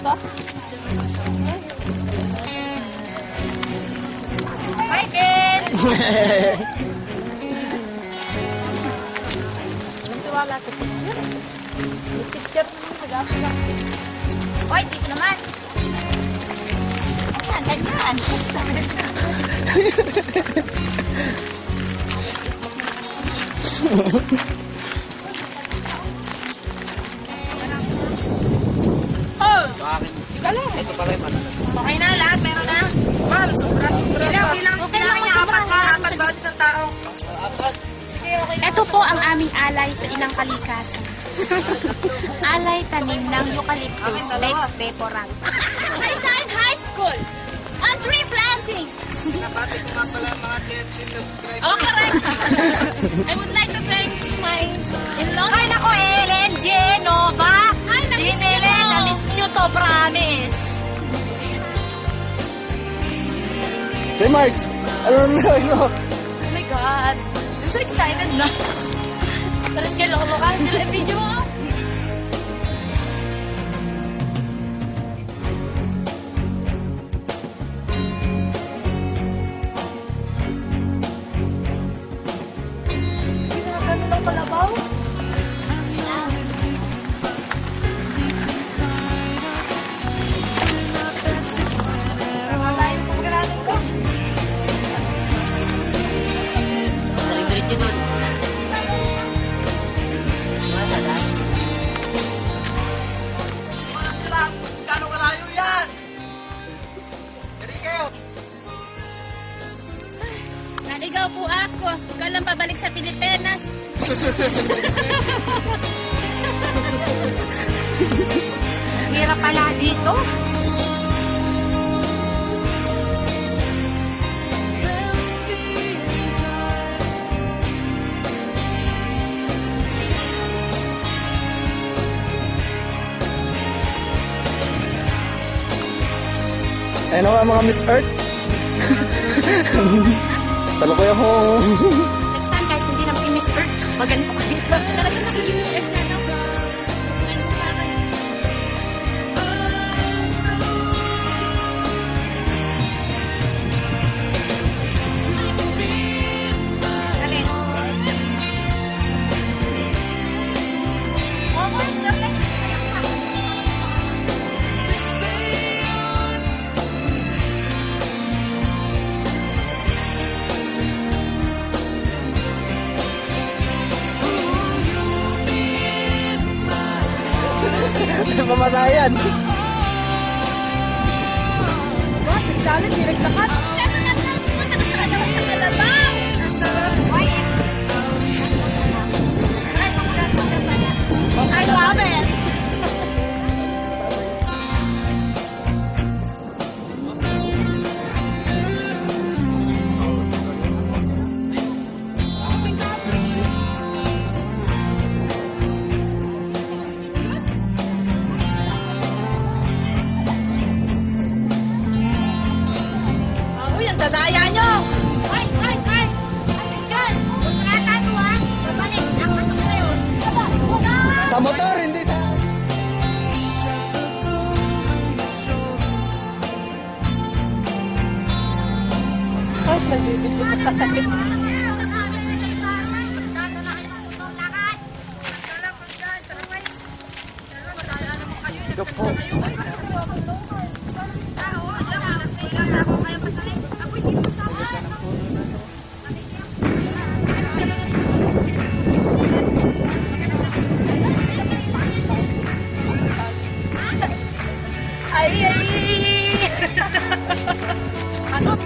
to? Hi, Ken! Wala sa picture. May picture naman mag-aso lang. Hoy, dito naman. Ayan, ganyan. Oh! Galing. Ito pala yung okay na, lahat meron na. Ma'am, sobra. Bilang niya, apat bawat isang tao. Ito po ang aming alay sa ilang kalikasan. Alay tanim ng eucalyptus Lex Peporang. Aysan High School on tree planting. Napati ko nga pala mga 10 subscribers. Oh, correct. I would like to thank my in-law. Ay, nako, Ellen, Genova. Ay, namiss nyo. Ellen, namiss nyo to, promise. Hey, Marks! Ano na Oh mo? my God. I'm so excited na. Talagang gano'n ka. Video mo. Naligaw po ako. Ikaw lang pabalik sa Pilipinas. Hirap pala dito. Ano nga mga Miss Earth? Talo ko yung Next time, kahit hindi naman yung Miss Earth, magaling ko dito. Talagang nag-US na, no? Ano parang... Galing. Oh, my God. pamasayan. Bakit? Challenge, direct lahat. I love it. Uy, ang dadaya nyo! Ay! Yan! Kontrata to ha! Babalik! Ang pasok na yun! Sa motor, hindi sa... Ay, nagbibigyo sa sakit. Ito po. Ano?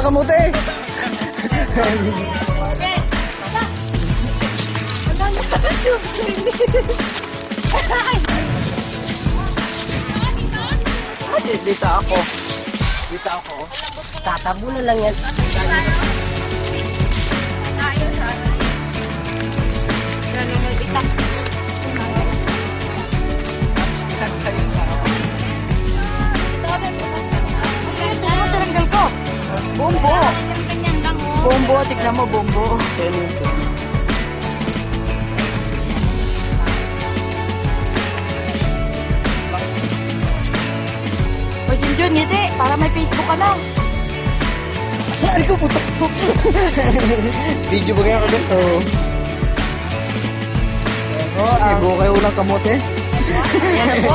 kamote. Dito ako. Dito ako. Tatabo na lang yan. Tinanggal ko. Bombo. Ganyan lang, oh. Bombo, tignan mo, bombo. O, Junjun, ngiti. Para may Facebook ka na. Ay ko, puto ko. Video ba kaya ako dito? Oh, ibo kayo ulang kamote. Yan na po.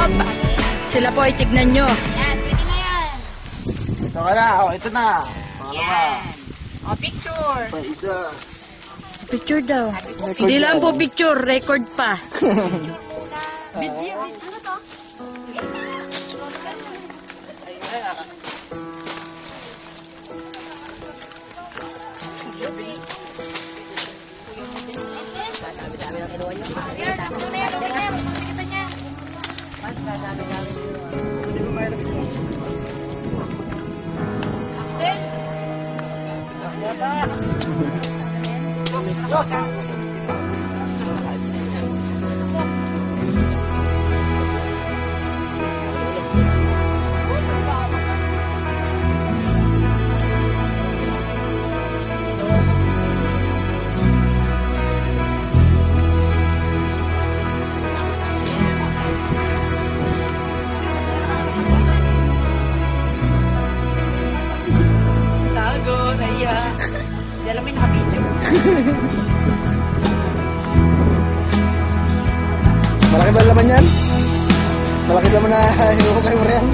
Sila po ay tignan nyo. Yan, pwede na yan. Ito ka na, oh, ito na. Yan. O, picture. Pa isa. Picture daw. Hindi lang po picture, record pa. Video. Ano to? Tago, naiya. Di alam mo yung nakabidyo. Malaki ba laman yan? Malaki laman na hinuhukay mo rin.